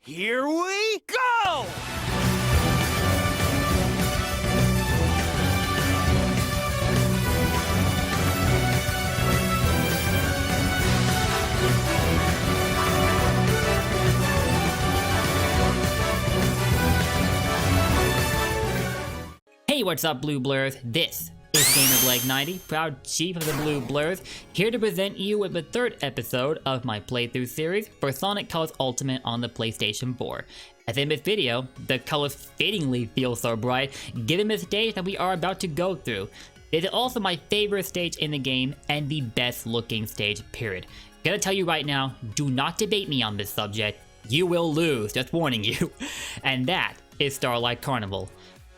Here we go! Hey, what's up, Blue Blurs? This is GamerBlake90, proud chief of the Blue Blurs, here to present you with the third episode of my playthrough series for Sonic Colors Ultimate on the PlayStation 4. As in this video, the colors fittingly feel so bright, given the stage that we are about to go through. It is also my favorite stage in the game, and the best looking stage, period. Gonna tell you right now, do not debate me on this subject, you will lose, just warning you. And that is Starlight Carnival.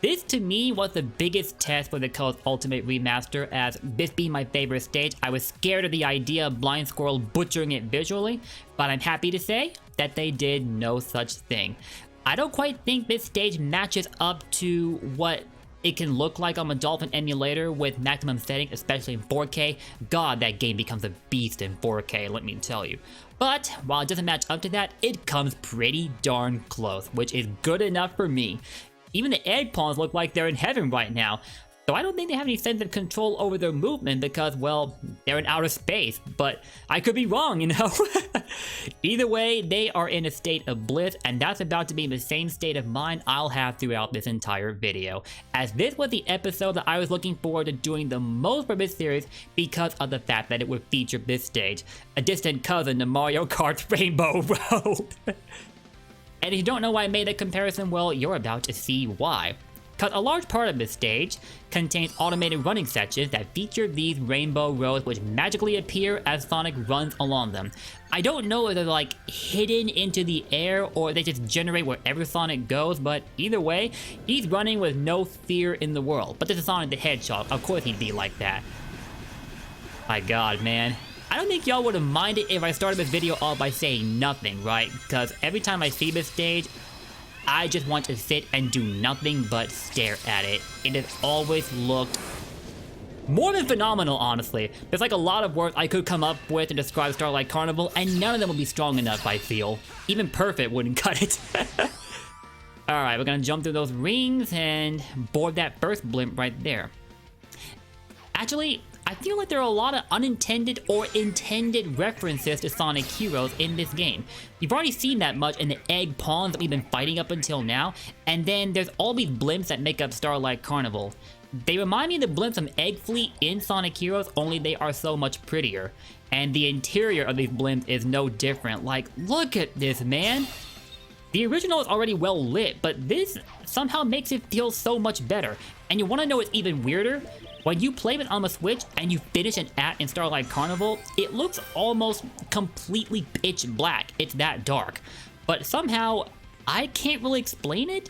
This to me was the biggest test for the Colors Ultimate Remaster, as this being my favorite stage, I was scared of the idea of Blind Squirrel butchering it visually, but I'm happy to say that they did no such thing. I don't quite think this stage matches up to what it can look like on a Dolphin emulator with maximum settings, especially in 4K. God, that game becomes a beast in 4K, let me tell you. But while it doesn't match up to that, it comes pretty darn close, which is good enough for me. Even the egg pawns look like they're in heaven right now, so I don't think they have any sense of control over their movement because, well, they're in outer space, but I could be wrong, you know? Either way, they are in a state of bliss, and that's about to be the same state of mind I'll have throughout this entire video, as this was the episode that I was looking forward to doing the most for this series because of the fact that it would feature this stage, a distant cousin to Mario Kart's Rainbow Road. And if you don't know why I made that comparison, well, you're about to see why. Because a large part of this stage contains automated running sections that feature these rainbow roads which magically appear as Sonic runs along them. I don't know if they're like hidden into the air or they just generate wherever Sonic goes, but either way, he's running with no fear in the world. But this is Sonic the Hedgehog, of course he'd be like that. My god, man. I don't think y'all would have minded if I started this video off by saying nothing, right? Because every time I see this stage, I just want to sit and do nothing but stare at it. It has always looked more than phenomenal, honestly. There's like a lot of words I could come up with to describe Starlight Carnival, and none of them would be strong enough, I feel. Even perfect wouldn't cut it. Alright, we're gonna jump through those rings and board that first blimp right there. Actually, I feel like there are a lot of unintended or intended references to Sonic Heroes in this game. You've already seen that much in the egg pawns that we've been fighting up until now, and then there's all these blimps that make up Starlight Carnival. They remind me of the blimps from Egg Fleet in Sonic Heroes, only they are so much prettier. And the interior of these blimps is no different. Like, look at this, man! The original is already well lit, but this somehow makes it feel so much better. And you wanna know what's even weirder? When you play it on the Switch and you finish an act in Starlight Carnival, it looks almost completely pitch black. It's that dark. But somehow, I can't really explain it,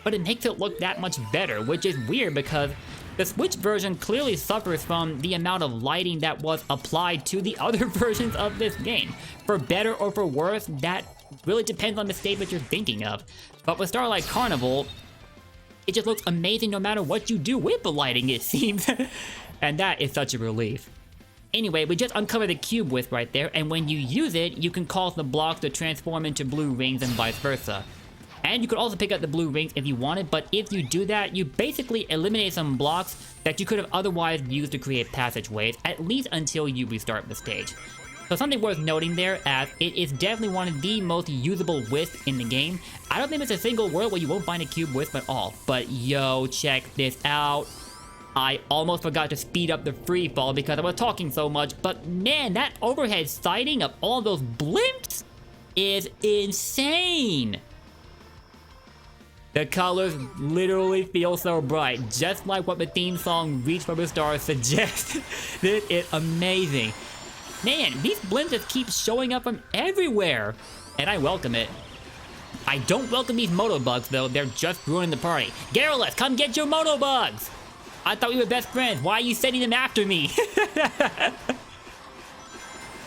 but it makes it look that much better, which is weird because the Switch version clearly suffers from the amount of lighting that was applied to the other versions of this game. For better or for worse, that really depends on the state that you're thinking of. But with Starlight Carnival, it just looks amazing no matter what you do with the lighting, it seems. And that is such a relief. Anyway, we just uncovered the cube width right there, and when you use it, you can cause the blocks to transform into blue rings and vice versa. And you could also pick up the blue rings if you wanted, but if you do that, you basically eliminate some blocks that you could have otherwise used to create passageways, at least until you restart the stage. So something worth noting there, as it is definitely one of the most usable wisps in the game. I don't think there's a single world where you won't find a cube wisp at all. But yo, check this out. I almost forgot to speed up the free fall because I was talking so much, but man, that overhead sighting of all those blimps is insane. The colors literally feel so bright, just like what the theme song Reach for the Stars suggests. This is amazing. Man, these blimps just keep showing up from everywhere, and I welcome it. I don't welcome these motobugs though, they're just ruining the party. Garrulus, come get your motobugs! I thought we were best friends, why are you sending them after me?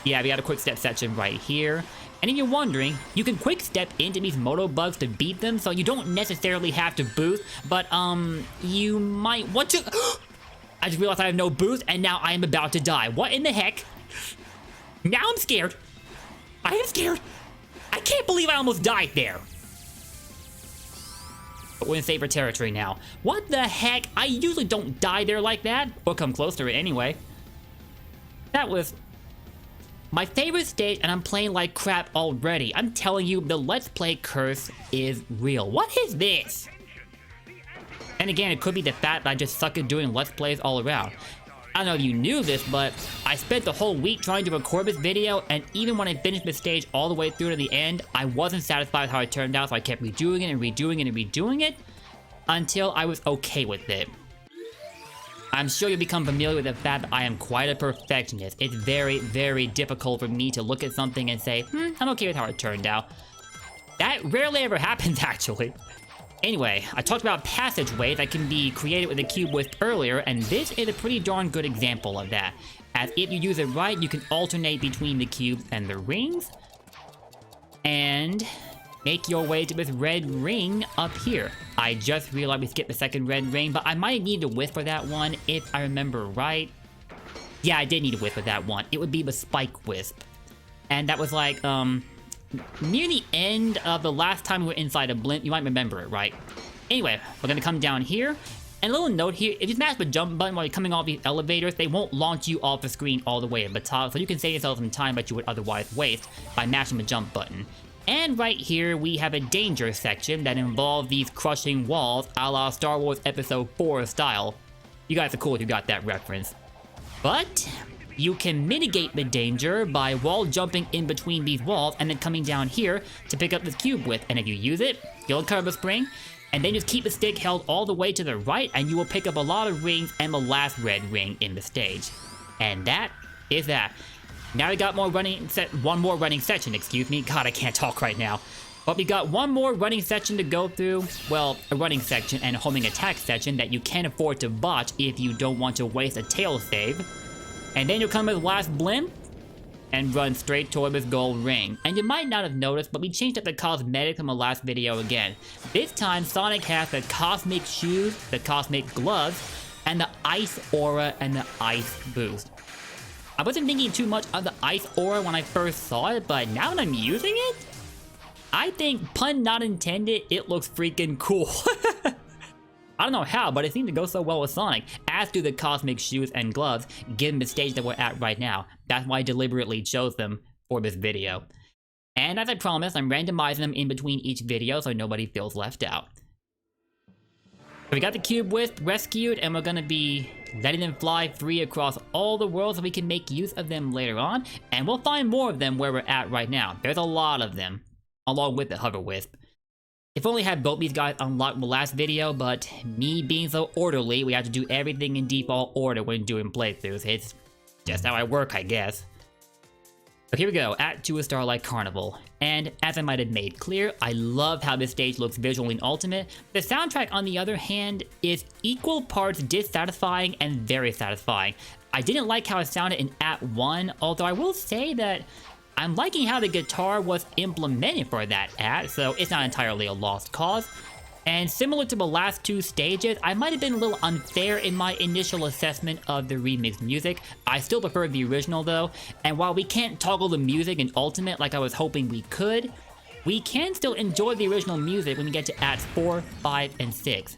Yeah, we got a quick step section right here. And if you're wondering, you can quick step into these motobugs to beat them, so you don't necessarily have to boost, but you might want to... I just realized I have no boost, and now I am about to die. What in the heck? Now I'm scared. I am scared. I can't believe I almost died there. But we're in safer territory now. What the heck? I usually don't die there like that, or come close to it anyway. That was my favorite stage, and I'm playing like crap already. I'm telling you, the Let's Play curse is real. What is this? And again, it could be the fact that I just suck at doing Let's Plays all around. I don't know if you knew this, but I spent the whole week trying to record this video, and even when I finished the stage all the way through to the end, I wasn't satisfied with how it turned out, so I kept redoing it and redoing it and redoing it until I was okay with it. I'm sure you'll become familiar with the fact that I am quite a perfectionist. It's very, very difficult for me to look at something and say, I'm okay with how it turned out. That rarely ever happens, actually. Anyway, I talked about passageways that can be created with the cube wisp earlier, and this is a pretty darn good example of that. As if you use it right, you can alternate between the cubes and the rings, and make your way to this red ring up here. I just realized we skipped the second red ring, but I might need a wisp for that one if I remember right. Yeah, I did need a wisp for that one. It would be the spike wisp. And that was like, near the end of the last time we were inside a blimp. You might remember it, right? Anyway, we're gonna come down here. And a little note here, if you smash the jump button while you're coming off these elevators, they won't launch you off the screen all the way at the top, so you can save yourself some time that you would otherwise waste by mashing the jump button. And right here, we have a danger section that involves these crushing walls a la Star Wars Episode 4 style. You guys are cool if you got that reference. But you can mitigate the danger by wall jumping in between these walls and then coming down here to pick up this cube width. And if you use it, you'll cover the spring, and then just keep the stick held all the way to the right, and you will pick up a lot of rings and the last red ring in the stage. And that is that. Now we got one more running section, excuse me. God, I can't talk right now. But we got one more running section to go through. Well, a running section and a homing attack section that you can afford to botch if you don't want to waste a tail save. And then you'll come to the last blimp and run straight toward this gold ring. And you might not have noticed, but we changed up the cosmetics from the last video again. This time, Sonic has the cosmic shoes, the cosmic gloves, and the ice aura and the ice boost. I wasn't thinking too much of the ice aura when I first saw it, but now that I'm using it, I think, pun not intended, it looks freaking cool. I don't know how, but it seemed to go so well with Sonic, as do the cosmic shoes and gloves, given the stage that we're at right now. That's why I deliberately chose them for this video. And as I promised, I'm randomizing them in between each video so nobody feels left out. So we got the cube wisp rescued, and we're gonna be letting them fly free across all the world so we can make use of them later on, and we'll find more of them where we're at right now. There's a lot of them, along with the hover wisp. If only had both these guys unlocked in the last video, but me being so orderly, we have to do everything in default order when doing playthroughs. It's just how I work, I guess. So here we go, Act 2 of Starlight Carnival. And as I might have made clear, I love how this stage looks visually in Ultimate. The soundtrack, on the other hand, is equal parts dissatisfying and very satisfying. I didn't like how it sounded in Act 1, although I will say that I'm liking how the guitar was implemented for that act, so it's not entirely a lost cause. And similar to the last two stages, I might have been a little unfair in my initial assessment of the remixed music. I still prefer the original though, and while we can't toggle the music in Ultimate like I was hoping we could, we can still enjoy the original music when we get to Acts 4, 5, and 6.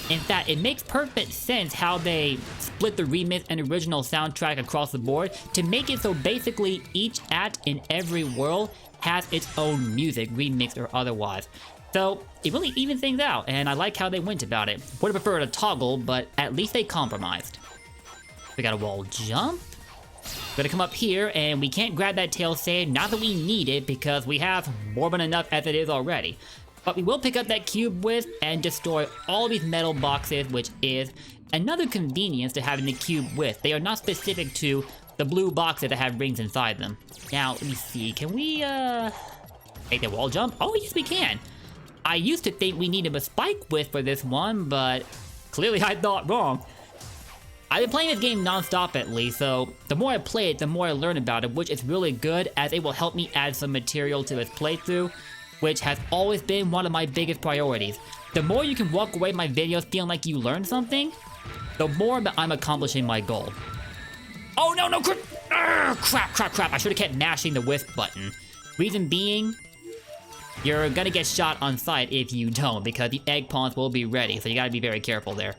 In fact, it makes perfect sense how they split the remix and original soundtrack across the board to make it so basically each act in every world has its own music, remixed or otherwise. So it really evens things out, and I like how they went about it. Would have preferred a toggle, but at least they compromised. We got a wall jump. We're gonna come up here, and we can't grab that tail save, not that we need it, because we have more than enough as it is already. But we will pick up that cube wisp and destroy all these metal boxes, which is another convenience to having the cube wisp. They are not specific to the blue boxes that have rings inside them. Now, let me see, can we, make the wall jump? Oh, yes, we can. I used to think we needed a spike wisp for this one, but clearly I thought wrong. I've been playing this game non-stop at least, so the more I play it, the more I learn about it, which is really good, as it will help me add some material to this playthrough, which has always been one of my biggest priorities. The more you can walk away my videos feeling like you learned something, the more that I'm accomplishing my goal. Oh no, no, crap, I should have kept mashing the wisp button. Reason being, You're gonna get shot on sight if you don't, because the egg pawns will be ready, so you gotta be very careful there.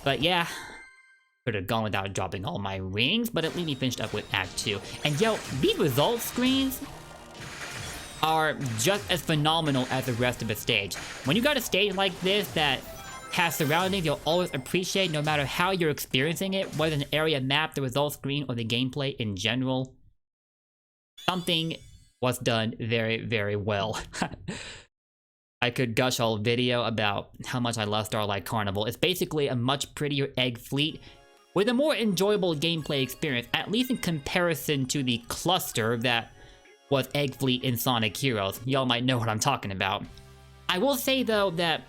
But yeah, could have gone without dropping all my rings, but at least we finished up with Act 2. And yo, these result screens are just as phenomenal as the rest of the stage. When you got a stage like this that has surroundings you'll always appreciate no matter how you're experiencing it, whether an area map, the result screen, or the gameplay in general, something was done very, very well. I could gush all video about how much I love Starlight Carnival. It's basically a much prettier egg fleet with a more enjoyable gameplay experience, at least in comparison to the cluster that was Egg Fleet in Sonic Heroes. Y'all might know what I'm talking about. I will say though that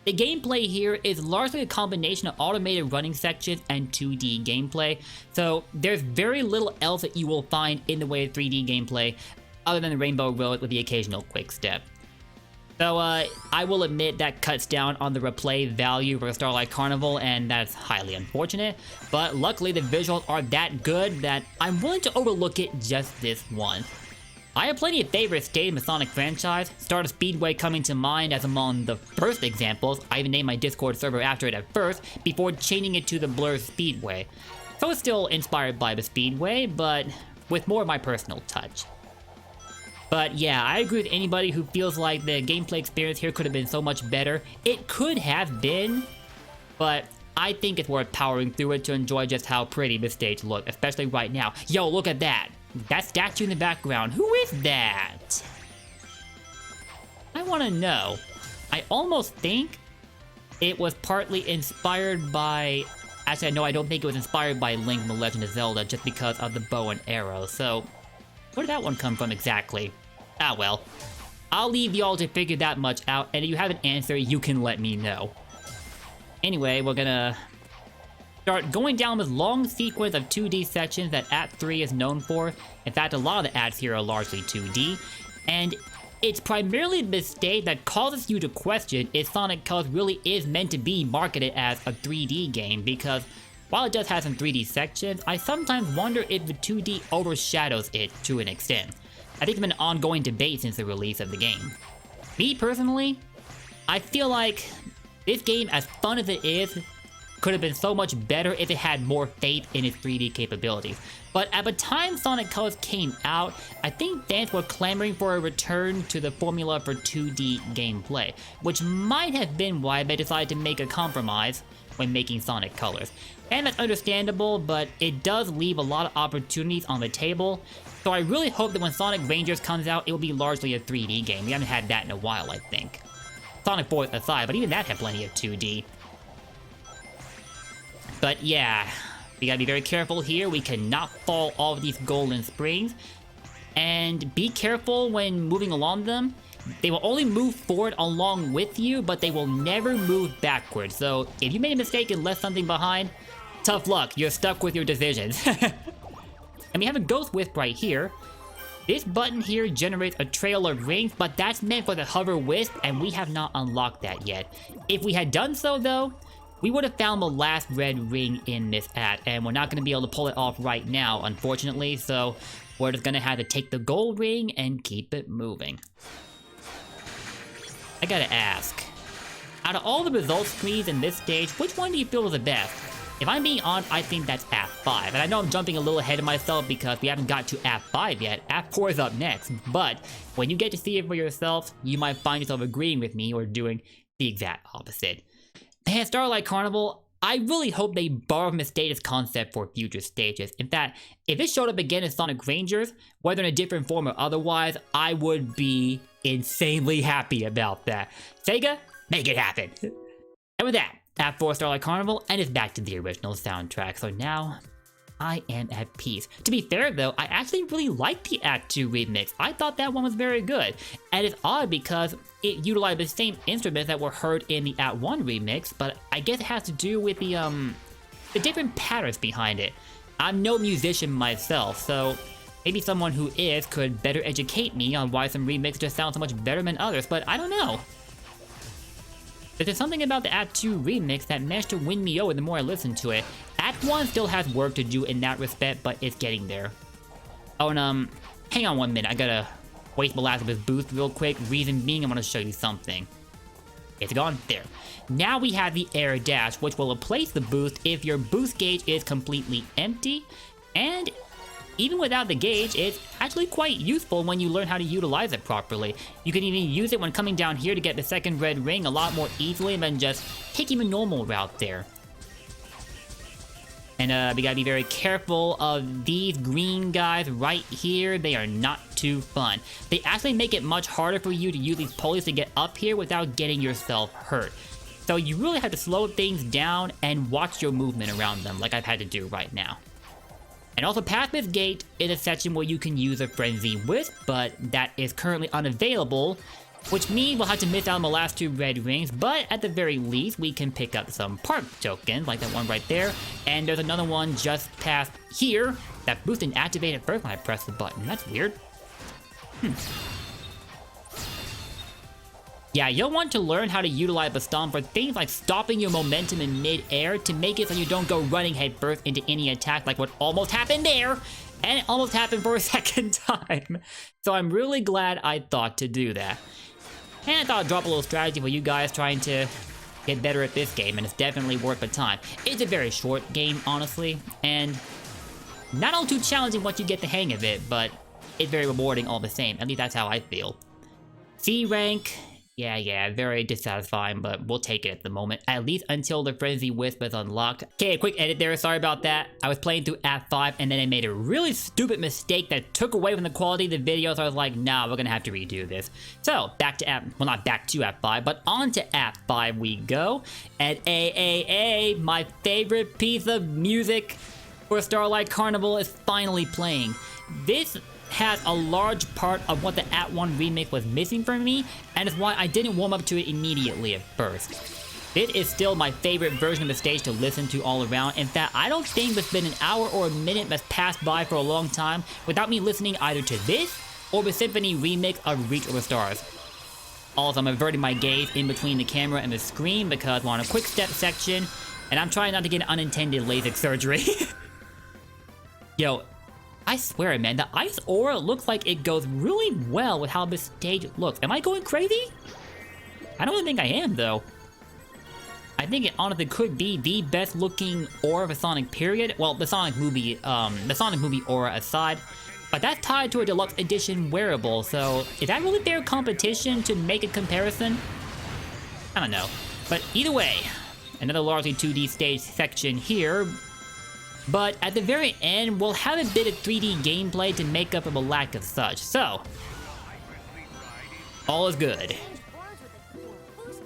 the gameplay here is largely a combination of automated running sections and 2D gameplay, so there's very little else that you will find in the way of 3D gameplay other than the Rainbow Road with the occasional quick step. So I will admit that cuts down on the replay value for Starlight Carnival, and that's highly unfortunate, but luckily the visuals are that good that I'm willing to overlook it just this once. I have plenty of favorite stages in the Sonic franchise, Stardust Speedway coming to mind as among the first examples. I even named my Discord server after it at first, before changing it to the Blur Speedway. So it's still inspired by the Speedway, but with more of my personal touch. But yeah, I agree with anybody who feels like the gameplay experience here could have been so much better. It could have been, but I think it's worth powering through it to enjoy just how pretty this stage looks, especially right now. Yo, look at that! That statue in the background, who is that? I want to know. I almost think it was partly inspired by... Actually, no, I don't think it was inspired by Link from The Legend of Zelda just because of the bow and arrow, so... Where did that one come from exactly? Ah well. I'll leave y'all to figure that much out, and if you have an answer, you can let me know. Anyway, we're gonna start going down this long sequence of 2D sections that Act 3 is known for. In fact, a lot of the acts here are largely 2D, and it's primarily this stage that causes you to question if Sonic Colors really is meant to be marketed as a 3D game, because while it does have some 3D sections, I sometimes wonder if the 2D overshadows it to an extent. I think it's been an ongoing debate since the release of the game. Me personally, I feel like this game, as fun as it is, could have been so much better if it had more faith in its 3D capabilities. But at the time Sonic Colors came out, I think fans were clamoring for a return to the formula for 2D gameplay, which might have been why they decided to make a compromise when making Sonic Colors. And that's understandable, but it does leave a lot of opportunities on the table, so I really hope that when Sonic Rangers comes out, it will be largely a 3D game. We haven't had that in a while, I think. Sonic Force aside, but even that had plenty of 2D. But yeah, we gotta be very careful here. We cannot fall off these golden springs. And be careful when moving along them. They will only move forward along with you, but they will never move backwards. So if you made a mistake and left something behind, tough luck, you're stuck with your decisions. And we have a Ghost Wisp right here. This button here generates a trail of rings, but that's meant for the Hover Wisp, and we have not unlocked that yet. If we had done so though, we would have found the last red ring in this act, and we're not going to be able to pull it off right now, unfortunately, so we're just going to have to take the gold ring and keep it moving. I gotta ask, out of all the result screens in this stage, which one do you feel is the best? If I'm being honest, I think that's Act 5, and I know I'm jumping a little ahead of myself because we haven't got to Act 5 yet. Act 4 is up next, but when you get to see it for yourself, you might find yourself agreeing with me or doing the exact opposite. Man, Starlight Carnival, I really hope they borrow from the status concept for future stages. In fact, if it showed up again as Sonic Rangers, whether in a different form or otherwise, I would be insanely happy about that. Sega, make it happen. And with that, Act 4 Starlight Carnival, and it's back to the original soundtrack. So now, I am at peace. To be fair though, I actually really liked the Act 2 remix. I thought that one was very good. And it's odd because it utilized the same instruments that were heard in the Act 1 remix, but I guess it has to do with the different patterns behind it. I'm no musician myself, so maybe someone who is could better educate me on why some remixes just sound so much better than others, but I don't know. There's something about the Act 2 remix that managed to win me over the more I listen to it. Act 1 still has work to do in that respect, but it's getting there. Oh, and hang on 1 minute, I gotta waste Molasses' boost real quick. Reason being, I'm going to show you something. It's gone. There. Now we have the air dash, which will replace the boost if your boost gauge is completely empty. And even without the gauge, it's actually quite useful when you learn how to utilize it properly. You can even use it when coming down here to get the second red ring a lot more easily than just taking the normal route there. And we gotta be very careful of these green guys right here. They are not too fun. They actually make it much harder for you to use these pulleys to get up here without getting yourself hurt. So you really have to slow things down and watch your movement around them, like I've had to do right now. And also past this gate is a section where you can use a Frenzy Wisp, but that is currently unavailable, which means we'll have to miss out on the last 2 red rings, but at the very least, we can pick up some park tokens, like that one right there, and there's another one just past here that boost didn't activate at first when I pressed the button. That's weird. Yeah, you'll want to learn how to utilize the Stomp for things like stopping your momentum in mid-air to make it so you don't go running headfirst into any attack like what almost happened there, and it almost happened for a second time. So I'm really glad I thought to do that. And I thought I'd drop a little strategy for you guys trying to get better at this game, and it's definitely worth the time. It's a very short game, honestly, and not all too challenging once you get the hang of it, but it's very rewarding all the same. At least that's how I feel. C rank, yeah, very dissatisfying, but we'll take it at the moment. At least until the Frenzy Wisp is unlocked. Okay, a quick edit there, sorry about that. I was playing through Act 5 and then I made a really stupid mistake that took away from the quality of the video, so I was like, nah, we're gonna have to redo this. So, back to Act, well not back to Act 5, but on to Act 5 we go. And my favorite piece of music for Starlight Carnival is finally playing. This has a large part of what the Act 1 remake was missing from me, and it's why I didn't warm up to it immediately at first. This is still my favorite version of the stage to listen to all around. In fact, I don't think there's been an hour or a minute that's passed by for a long time without me listening either to this or the Symphony remix of Reach Over Stars. Also, I'm averting my gaze in between the camera and the screen because we're on a quick step section, and I'm trying not to get unintended LASIK surgery. Yo, I swear, man, the ice aura looks like it goes really well with how this stage looks. Am I going crazy? I don't really think I am, though. I think it honestly could be the best looking aura of the Sonic period. Well, the Sonic movie aura aside, but that's tied to a deluxe edition wearable, so is that really fair competition to make a comparison? I don't know. But either way, another largely 2D stage section here. But at the very end, we'll have a bit of 3D gameplay to make up for the lack of such. So, all is good.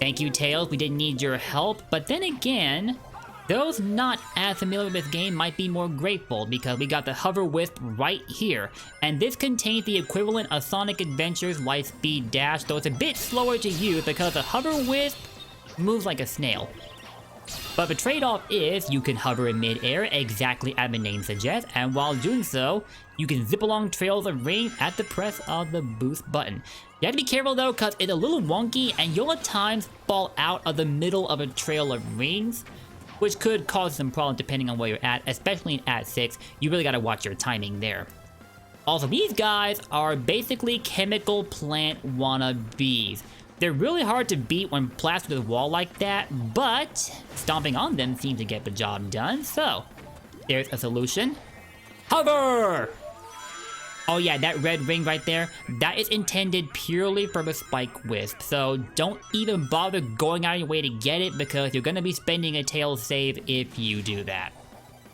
Thank you, Tails, we didn't need your help. But then again, those not as familiar with this game might be more grateful because we got the Hover Wisp right here. And this contains the equivalent of Sonic Adventure's Light Speed Dash, though it's a bit slower to use because the Hover Wisp moves like a snail. But the trade-off is you can hover in mid-air exactly as the name suggests, and while doing so, you can zip along trails of rings at the press of the boost button. You have to be careful though, cause it's a little wonky and you'll at times fall out of the middle of a trail of rings, which could cause some problems depending on where you're at, especially in Act 6. You really gotta watch your timing there. Also, these guys are basically chemical plant wannabes. They're really hard to beat when plastered with a wall like that, but stomping on them seems to get the job done, so there's a solution. Hover! Oh yeah, that red ring right there, that is intended purely for the Spike Wisp, so don't even bother going out of your way to get it because you're gonna be spending a tail save if you do that.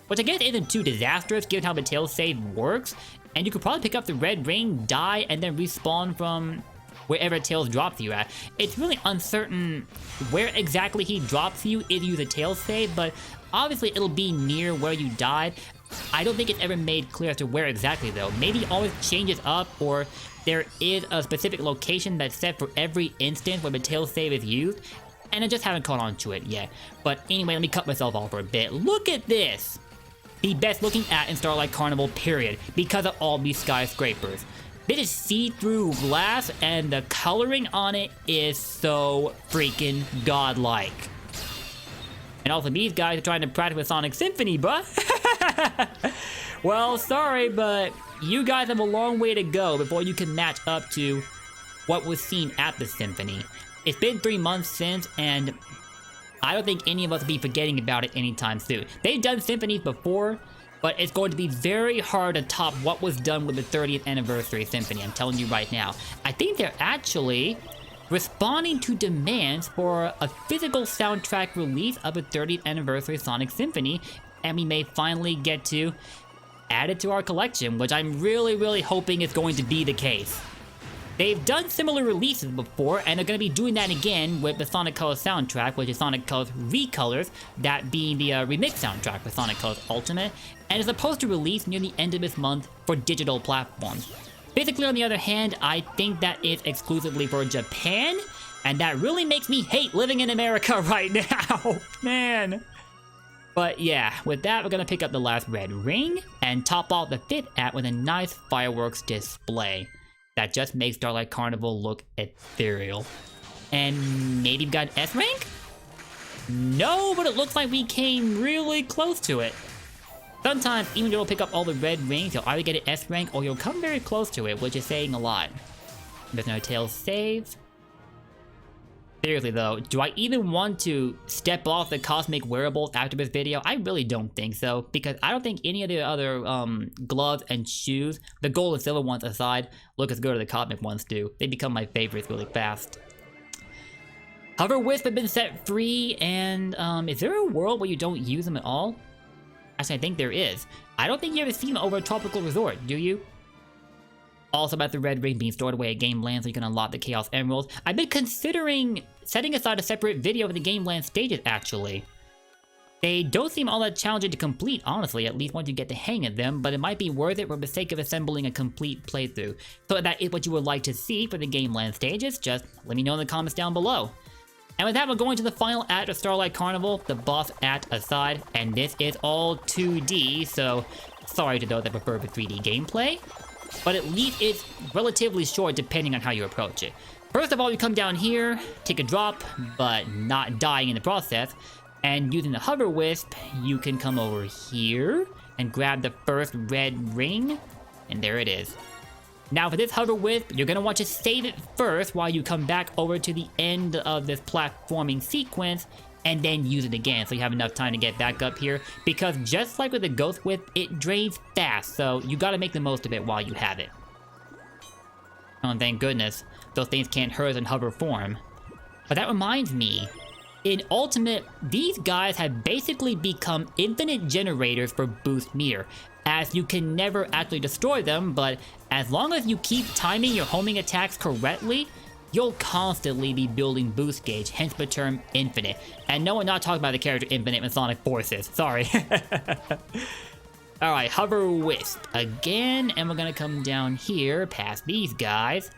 Which I guess isn't too disastrous given how the tail save works, and you could probably pick up the red ring, die, and then respawn from wherever Tails drops you at. It's really uncertain where exactly he drops you if you use a tail save, but obviously it'll be near where you died. I don't think it's ever made clear as to where exactly though. Maybe it always changes up, or there is a specific location that's set for every instance where the tail save is used, and I just haven't caught on to it yet. But anyway, let me cut myself off for a bit. Look at this! The best looking act in Starlight Carnival, period, because of all these skyscrapers. This is see-through glass, and the coloring on it is so freaking godlike. And also, these guys are trying to practice with Sonic Symphony, bruh. Well, sorry, but you guys have a long way to go before you can match up to what was seen at the Symphony. It's been 3 months since, and I don't think any of us will be forgetting about it anytime soon. They've done Symphonies before, but it's going to be very hard to top what was done with the 30th Anniversary Symphony, I'm telling you right now. I think they're actually responding to demands for a physical soundtrack release of the 30th Anniversary Sonic Symphony, and we may finally get to add it to our collection, which I'm really hoping is going to be the case. They've done similar releases before, and they're going to be doing that again with the Sonic Colors soundtrack, which is Sonic Colors Recolors, that being the remix soundtrack for Sonic Colors Ultimate, and is supposed to release near the end of this month for digital platforms. Physically, on the other hand, I think that is exclusively for Japan, and that really makes me hate living in America right now, man. But yeah, with that, we're going to pick up the last red ring, and top off the 5th act with a nice fireworks display that just makes Starlight Carnival look ethereal. And maybe we've got an S rank? No, but it looks like we came really close to it. Sometimes, even though you'll pick up all the red rings, you'll either get an S rank or you'll come very close to it, which is saying a lot. There's no Tails save. Seriously though, do I even want to step off the cosmic wearables after this video? I really don't think so, because I don't think any of the other gloves and shoes, the gold and silver ones aside, look as good as the cosmic ones do. They become my favorites really fast. Hover Wisp have been set free, and is there a world where you don't use them at all? Actually, I think there is. I don't think you ever see them over a tropical resort, do you? Also about the red ring being stored away at Game Land so you can unlock the Chaos Emeralds. I've been considering setting aside a separate video for the Game Land stages, actually. They don't seem all that challenging to complete, honestly, at least once you get the hang of them, but it might be worth it for the sake of assembling a complete playthrough. So if that is what you would like to see for the Game Land stages, just let me know in the comments down below. And with that, we're going to the final act of Starlight Carnival, the boss act aside, and this is all 2D, so sorry to those that prefer the 3D gameplay. But at least it's relatively short depending on how you approach it. First of all, you come down here, take a drop, but not dying in the process, and using the Hover Wisp, you can come over here and grab the first red ring, and there it is. Now for this Hover Wisp, you're going to want to save it first while you come back over to the end of this platforming sequence, and then use it again so you have enough time to get back up here, because just like with the Ghost Whip, it drains fast, so you gotta make the most of it while you have it. Oh, and thank goodness, those things can't hurt us in hover form. But that reminds me, in Ultimate, these guys have basically become infinite generators for boost meter, as you can never actually destroy them, but as long as you keep timing your homing attacks correctly, you'll constantly be building boost gauge, hence the term infinite. And no, we're not talking about the character Infinite in Sonic Forces, sorry. Alright, Hover Wisp again, and we're gonna come down here, past these guys.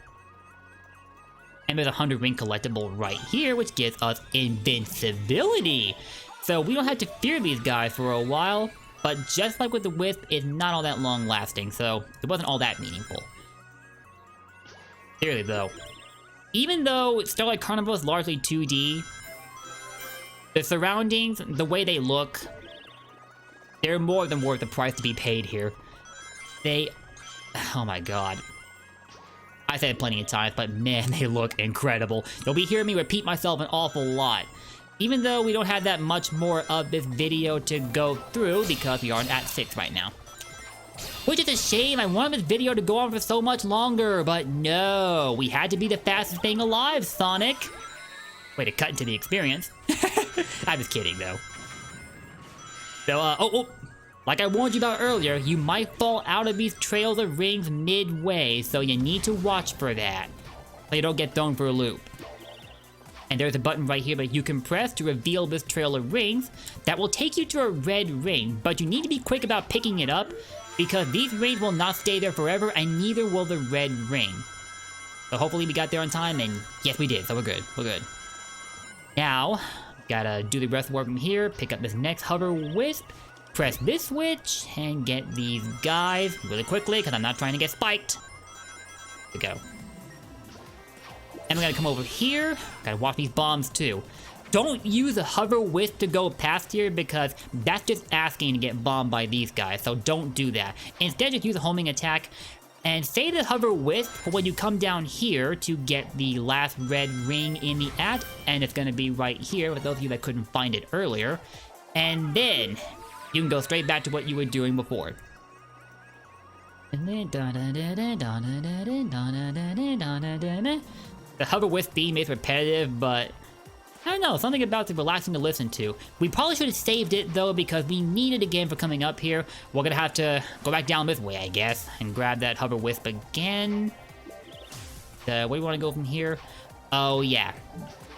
And there's a 100 ring collectible right here, which gives us invincibility. So we don't have to fear these guys for a while, but just like with the Wisp, it's not all that long lasting, so it wasn't all that meaningful. Seriously though, even though Starlight Carnival is largely 2D, the surroundings, the way they look, they're more than worth the price to be paid here. Oh my god. I said it plenty of times, but man, they look incredible. You'll be hearing me repeat myself an awful lot. Even though we don't have that much more of this video to go through, because we aren't at 6 right now. Which is a shame, I wanted this video to go on for so much longer, but no, we had to be the fastest thing alive, Sonic. Way to cut into the experience. I'm just kidding, though. So, like I warned you about earlier, you might fall out of these trails of rings midway, so you need to watch for that, so you don't get thrown for a loop. And there's a button right here that you can press to reveal this trail of rings that will take you to a red ring, but you need to be quick about picking it up, because these rings will not stay there forever, and neither will the red ring. So hopefully we got there on time, and yes we did, so we're good, Now, gotta do the rest of the work from here, pick up this next Hover Wisp, press this switch, and get these guys really quickly, because I'm not trying to get spiked. There we go. And we're gonna come over here, gotta watch these bombs too. Don't use a hover wisp to go past here because that's just asking to get bombed by these guys, so don't do that. Instead, just use a homing attack and say the hover wisp for when you come down here to get the last red ring in the act, and it's gonna be right here for those of you that couldn't find it earlier. And then you can go straight back to what you were doing before. The hover wisp theme is repetitive, but I don't know, something about it relaxing to listen to. We probably should have saved it though because we need it again for coming up here. We're gonna have to go back down this way, I guess, and grab that hover wisp again. Where do you want to go from here? Oh yeah,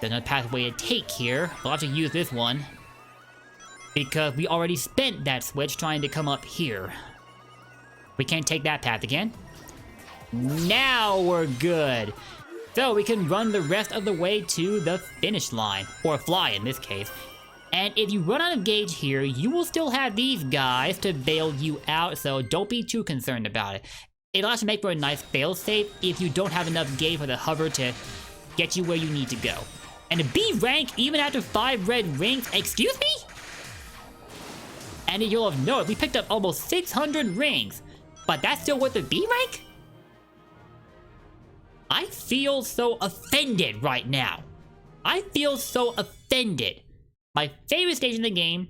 there's no pathway to take here. We'll have to use this one because we already spent that switch trying to come up here. We can't take that path again. Now we're good. So we can run the rest of the way to the finish line, or fly in this case. And if you run out of gauge here, you will still have these guys to bail you out, so don't be too concerned about it. It'll also make for a nice failsafe if you don't have enough gauge for the hover to get you where you need to go. And a B rank even after 5 red rings, excuse me? And you'll have noticed we picked up almost 600 rings, but that's still worth a B rank? I feel so offended right now. I feel so offended. My favorite stage in the game,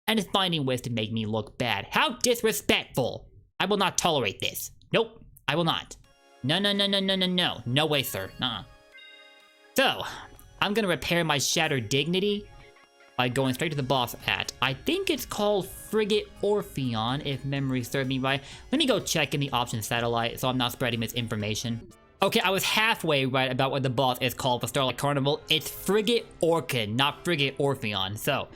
and is finding ways to make me look bad. How disrespectful. I will not tolerate this. Nope, I will not. No, no, no, no, no, no, no. No way, sir. Nuh-uh. So, I'm gonna repair my shattered dignity by going straight to the boss at, I think it's called Frigate Orcan, if memory serves me right. Let me go check in the options satellite so I'm not spreading misinformation. Okay, I was halfway right about what the boss is called for Starlight Carnival. It's Frigate Orcan, not Frigate Orcan. So,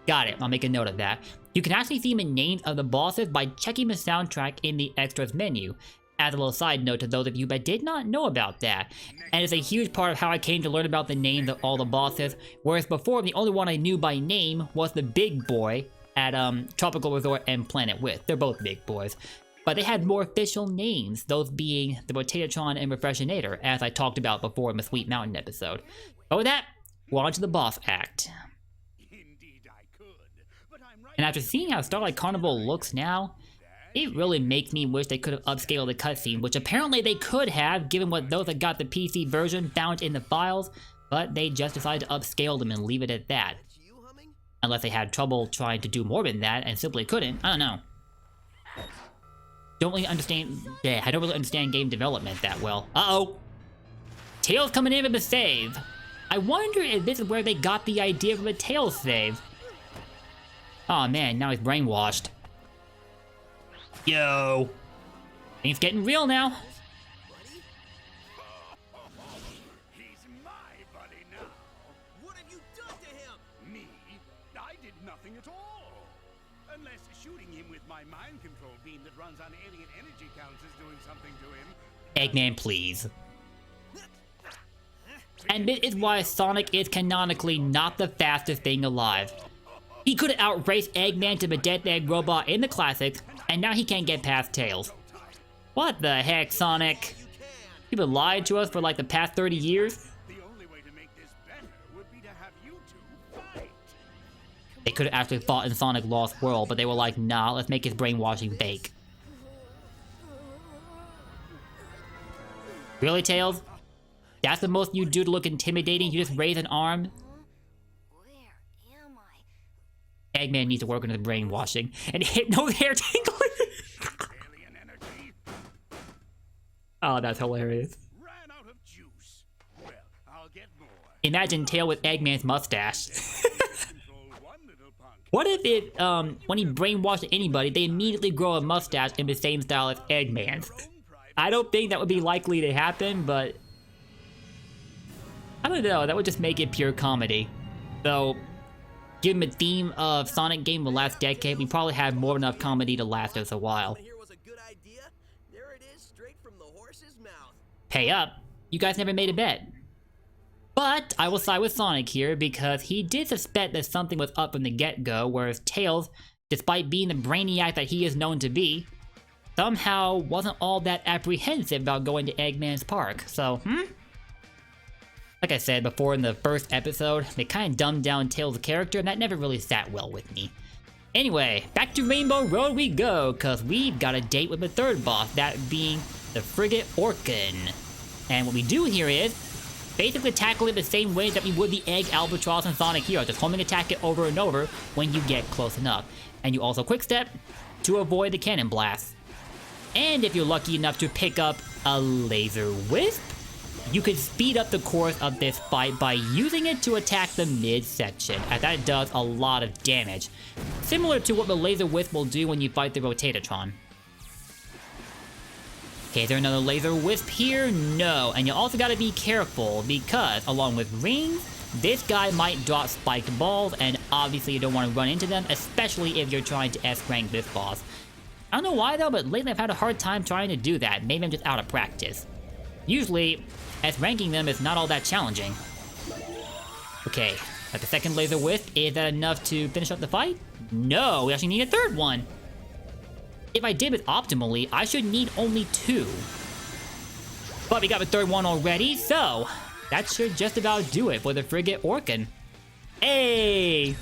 got it. I'll make a note of that. You can actually see the names of the bosses by checking the soundtrack in the extras menu. As a little side note to those of you that did not know about that. And it's a huge part of how I came to learn about the names of all the bosses. Whereas before, the only one I knew by name was the big boy at Tropical Resort and Planet Wisp. They're both big boys. But they had more official names, those being the Rotatotron and Refreshinator, as I talked about before in the Sweet Mountain episode. But with that, we're on to the boss act. And after seeing how Starlight Carnival looks now, it really makes me wish they could have upscaled the cutscene, which apparently they could have, given what those that got the PC version found in the files, but they just decided to upscale them and leave it at that. Unless they had trouble trying to do more than that and simply couldn't, I don't know. Don't really understand, I don't really understand game development that well. Uh-oh! Tails coming in with a save. I wonder if this is where they got the idea for a Tails save. Oh man, now he's brainwashed. Yo! Things getting real now. He's my buddy now. What have you done to him? Me? I did nothing at all. Unless shooting him with my mind control beam that runs on alien energy counts is doing something to him. Eggman, please. And this is why Sonic is canonically not the fastest thing alive. He could have outraced Eggman to the Death Egg robot in the classics, and now he can't get past Tails. What the heck, Sonic? You've been lying to us for like the past 30 years? The only way to make this better would be to have you two fight. They could have actually fought in Sonic Lost World, but they were like, nah, let's make his brainwashing bake. Really, Tails? That's the most you do to look intimidating? You just raise an arm? Where am I? Eggman needs to work on his brainwashing. And hypno hair tingling! Alien energy Oh, that's hilarious. ran out of juice. Well, I'll get more. Imagine Tail with Eggman's mustache. Control one little punk. What if it, when he brainwashed anybody, they immediately grow a mustache in the same style as Eggman's? I don't think that would be likely to happen, but I don't know, that would just make it pure comedy. So, given the theme of Sonic game the last decade, we probably have more than enough comedy to last us a while. Here was a good idea. There it is, straight from the horse's mouth. Pay up. You guys never made a bet. But I will side with Sonic here because he did suspect that something was up from the get-go, whereas Tails, despite being the brainiac that he is known to be, somehow wasn't all that apprehensive about going to Eggman's park. So, Like I said before in the first episode, they kind of dumbed down Tails' character, and that never really sat well with me. Anyway, back to Rainbow Road we go, cause we've got a date with the third boss, that being the Frigate Orcan. And what we do here is basically tackle it the same way that we would the Egg, Albatross, and Sonic Hero, just homing attack it over and over when you get close enough. And you also quick step to avoid the cannon blast. And if you're lucky enough to pick up a laser wisp, you can speed up the course of this fight by using it to attack the mid-section, as that does a lot of damage. Similar to what the laser wisp will do when you fight the Rotatatron. Okay, is there another laser wisp here? No, and you also gotta be careful, because along with rings, this guy might drop spiked balls, and obviously you don't want to run into them, especially if you're trying to S-rank this boss. I don't know why though, but lately I've had a hard time trying to do that. Maybe I'm just out of practice. Usually, S-ranking them is not all that challenging. Okay, got the second laser wisp. Is that enough to finish up the fight? No, we actually need a third one. If I did it optimally, I should need only 2. But we got the third one already, so that should just about do it for the Frigate Orcan. Hey!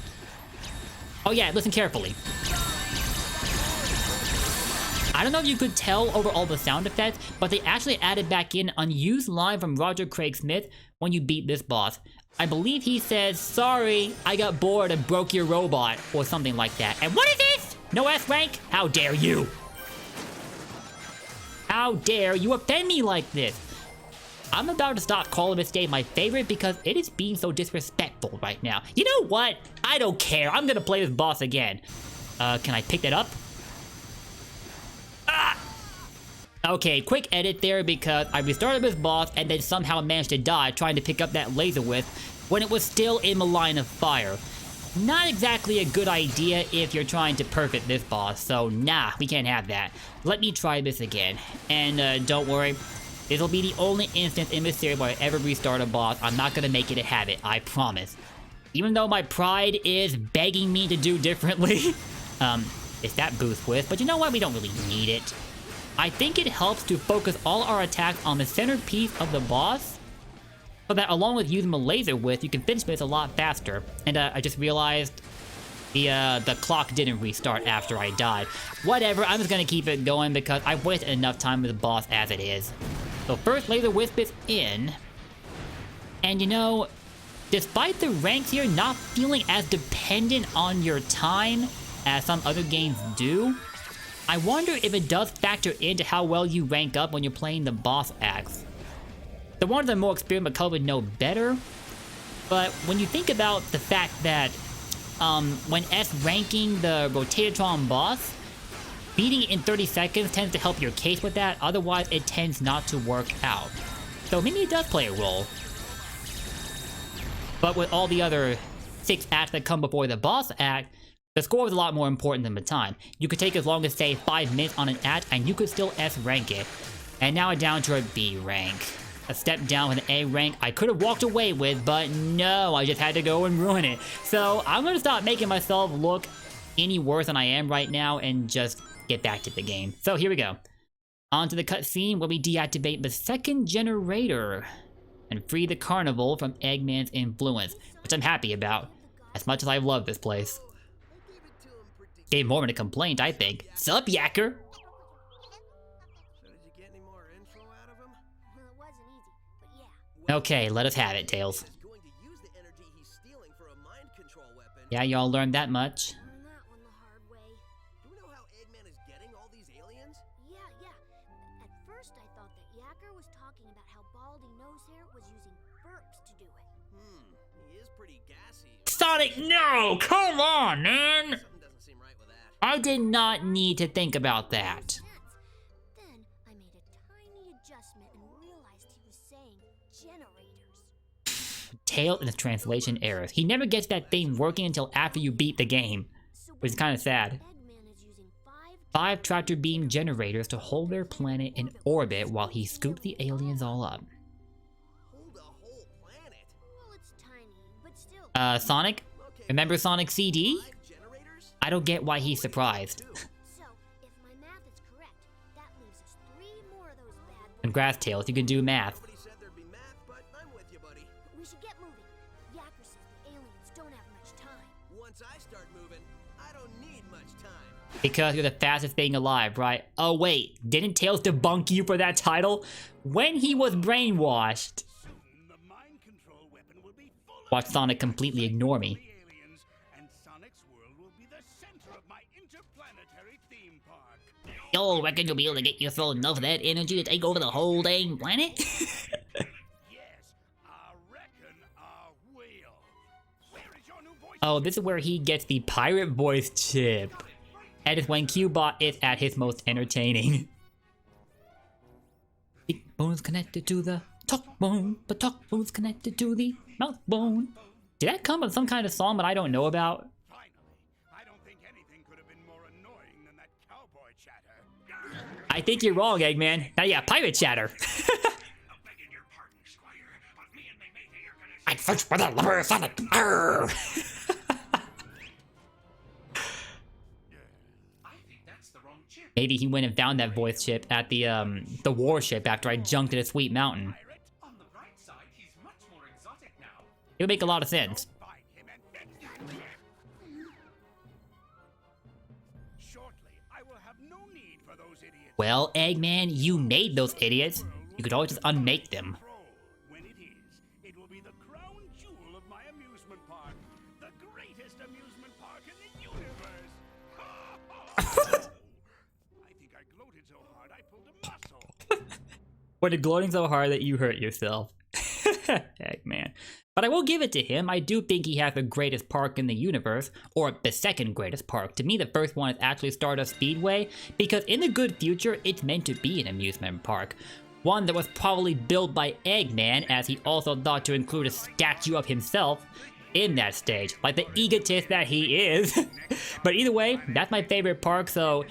Oh yeah, listen carefully. I don't know if you could tell over all the sound effects, but they actually added back in an unused line from Roger Craig Smith when you beat this boss. I believe he says, "Sorry, I got bored and broke your robot," or something like that. And what is this? No S rank? How dare you? How dare you offend me like this? I'm about to stop calling this stage my favorite because it is being so disrespectful right now. You know what? I don't care. I'm gonna play this boss again. Can I pick that up? Ah! Okay, quick edit there because I restarted this boss and then somehow managed to die trying to pick up that laser wisp when it was still in the line of fire. Not exactly a good idea if you're trying to perfect this boss, so nah, we can't have that. Let me try this again. And don't worry, this will be the only instance in this series where I ever restart a boss. I'm not gonna make it a habit, I promise. Even though my pride is begging me to do differently. It's that boost wisp, but you know what? We don't really need it. I think it helps to focus all our attacks on the centerpiece of the boss, so that along with using the laser wisp, you can finish this a lot faster. And I just realized the clock didn't restart after I died. Whatever, I'm just gonna keep it going because I've wasted enough time with the boss as it is. So first laser wisp is in. And you know, despite the ranks here not feeling as dependent on your time as some other games do, I wonder if it does factor into how well you rank up when you're playing the boss acts. The ones that are more experienced but would know better, but when you think about the fact that when S-ranking the Rotatatron boss, beating it in 30 seconds tends to help your case with that, otherwise it tends not to work out. So maybe it does play a role. But with all the other 6 acts that come before the boss act, the score is a lot more important than the time. You could take as long as, say, 5 minutes on an act, and you could still S-rank it. And now I'm down to a B rank. A step down with an A rank I could have walked away with, but no, I just had to go and ruin it. So I'm gonna stop making myself look any worse than I am right now and just get back to the game. So here we go. On to the cutscene where we deactivate the second generator and free the carnival from Eggman's influence, which I'm happy about, as much as I love this place. Gave more than a complaint, I think. Sup, Yacker? So did you get any more info out of him? Well, it wasn't easy, but yeah. Okay, let us have it, Tails. He's going to use the energy he's stealing for a mind control weapon. Yeah, y'all learned that much. Learned that one the hard way. Do we know how Eggman is getting all these aliens? Yeah. At first I thought that Yacker was talking about how Baldy Nosehair was using burps to do it. He is pretty gassy. Sonic, no! Come on, man! Something doesn't seem right with that. I did not need to think about that. Then I made a tiny adjustment and realized he was saying generators. Tails and the translation errors. He never gets that thing working until after you beat the game, So which is kind of sad. Eggman is using 5 tractor beam generators to hold their planet in orbit while he scoops the aliens all up. Hold a whole planet. Well, it's tiny, but still. Sonic? Remember Sonic CD? 5 generators? I don't get why he's surprised. So, if my math is correct, that leaves us 3 more of those bad boys. Congrats, Tails, you can do math. Nobody said there'd be math, but I'm with you, buddy. don't have much time. Once I start moving, I don't need much time. Because you're the fastest thing alive, right? Oh wait, didn't Tails debunk you for that title? When he was brainwashed. Soon the mind control weapon will be full of Watch Sonic completely ignore me. aliens, and Sonic's world will be the center of my interplanetary theme park. Yo, reckon you'll be able to get yourself enough of that energy to take over the whole dang planet? Yes, I reckon I will. Where is your new voice? Oh, this is where he gets the pirate voice chip. And it's when Cubot is at his most entertaining. The bone's connected to the talk bone. The talk bone's connected to the mouth bone. Did that come from some kind of song that I don't know about? Finally, I don't think anything could have been more annoying than that cowboy chatter. I think you're wrong, Eggman. Now yeah, pirate chatter. Begging your pardon, Squire, but me and Mayday are gonna I search for the Liberated Sonic. Arr! Maybe he went and found that voice chip at the warship after I junked at a sweet mountain. pirate. On the bright side, he's much more exotic now. It would make a lot of sense. Find him and shortly, I will have no need for those idiots. Well, Eggman, you made those idiots. You could always just unmake them. When it will be the crown jewel of my amusement park, the greatest amusement park in the universe. I think I gloated so hard I pulled a muscle. But it gloating so hard that you hurt yourself. Eggman. But I will give it to him. I do think he has the greatest park in the universe, or the second greatest park. To me, the first one is actually Stardust Speedway, because in the good future, it's meant to be an amusement park. One that was probably built by Eggman, as he also thought to include a statue of himself in that stage, like the egotist that he is. But either way, that's my favorite park, so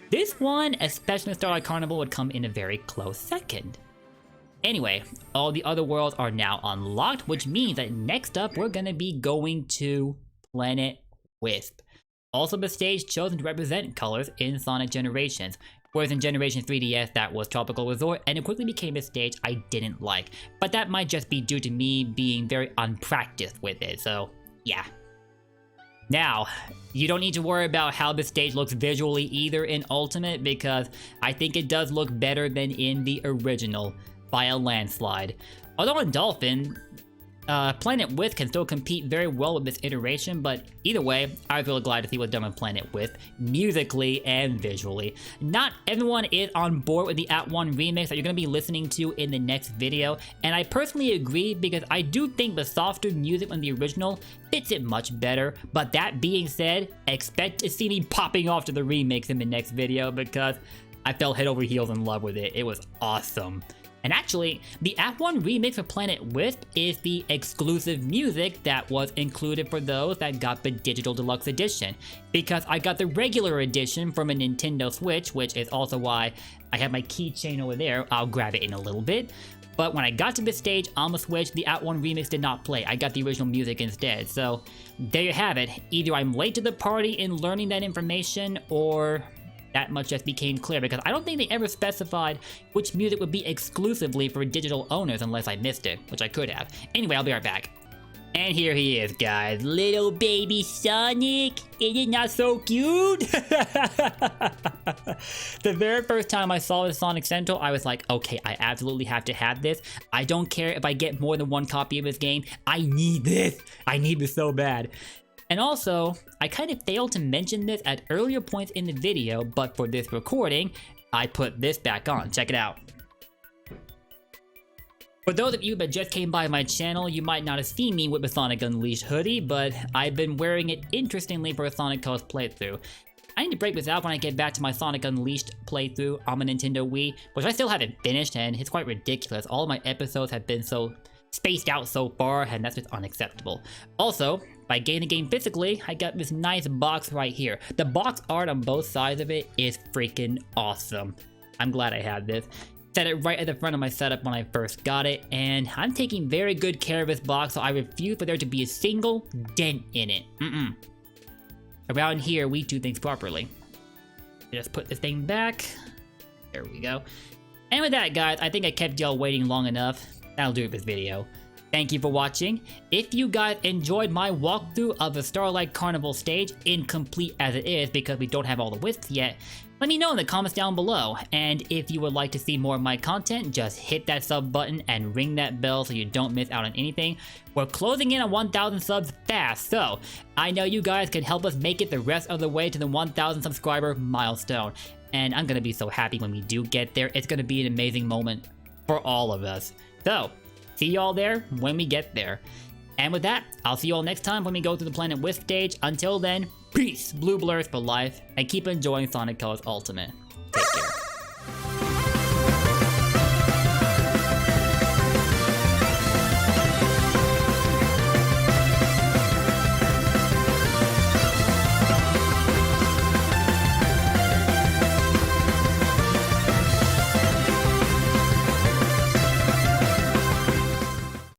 this one, especially Starlight Carnival, would come in a very close second. Anyway, all the other worlds are now unlocked, which means that next up we're gonna be going to Planet Wisp. Also the stage chosen to represent colors in Sonic Generations. Whereas in Generation 3DS that was Tropical Resort, and it quickly became a stage I didn't like. But that might just be due to me being very unpracticed with it, so yeah. Now, you don't need to worry about how the stage looks visually either in Ultimate, because I think it does look better than in the original by a landslide. Although in Dolphin, Planet Wisp can still compete very well with this iteration, but either way, I was really glad to see what's done with Planet Wisp, musically and visually. Not everyone is on board with the At 1 remix that you're going to be listening to in the next video, and I personally agree because I do think the softer music on the original fits it much better. But that being said, expect to see me popping off to the remix in the next video because I fell head over heels in love with it. It was awesome. And actually, the At 1 remix for Planet Wisp is the exclusive music that was included for those that got the Digital Deluxe Edition. Because I got the regular edition from a Nintendo Switch, which is also why I have my keychain over there. I'll grab it in a little bit. But when I got to this stage on the Switch, the At 1 remix did not play. I got the original music instead. So there you have it. Either I'm late to the party in learning that information, or that much just became clear, because I don't think they ever specified which music would be exclusively for digital owners unless I missed it, which I could have. Anyway, I'll be right back. And here he is, guys. Little baby Sonic. Is it not so cute? The very first time I saw this Sonic Central, I was like, okay, I absolutely have to have this. I don't care if I get more than one copy of this game. I need this. I need this so bad. And also, I kind of failed to mention this at earlier points in the video, but for this recording, I put this back on. Check it out. For those of you that just came by my channel, you might not have seen me with the Sonic Unleashed hoodie, but I've been wearing it interestingly for a Sonic Colors playthrough. I need to break this out when I get back to my Sonic Unleashed playthrough on my Nintendo Wii, which I still haven't finished, and it's quite ridiculous. All of my episodes have been so spaced out so far, and that's just unacceptable. Also, by getting the game physically, I got this nice box right here. The box art on both sides of it is freaking awesome. I'm glad I had this. Set it right at the front of my setup when I first got it, and I'm taking very good care of this box, so I refuse for there to be a single dent in it. Around here, we do things properly. Just put this thing back. There we go. And with that, guys, I think I kept y'all waiting long enough. That'll do it for this video. Thank you for watching. If you guys enjoyed my walkthrough of the Starlight Carnival stage, incomplete as it is because we don't have all the wisps yet, let me know in the comments down below. And if you would like to see more of my content, just hit that sub button and ring that bell so you don't miss out on anything. We're closing in on 1,000 subs fast, so I know you guys could help us make it the rest of the way to the 1,000 subscriber milestone. And I'm gonna be so happy when we do get there. It's gonna be an amazing moment for all of us. So, see y'all there when we get there. And with that, I'll see you all next time when we go through the Planet Wisp stage. Until then, peace, blue blurs for life, and keep enjoying Sonic Colors Ultimate. Take care.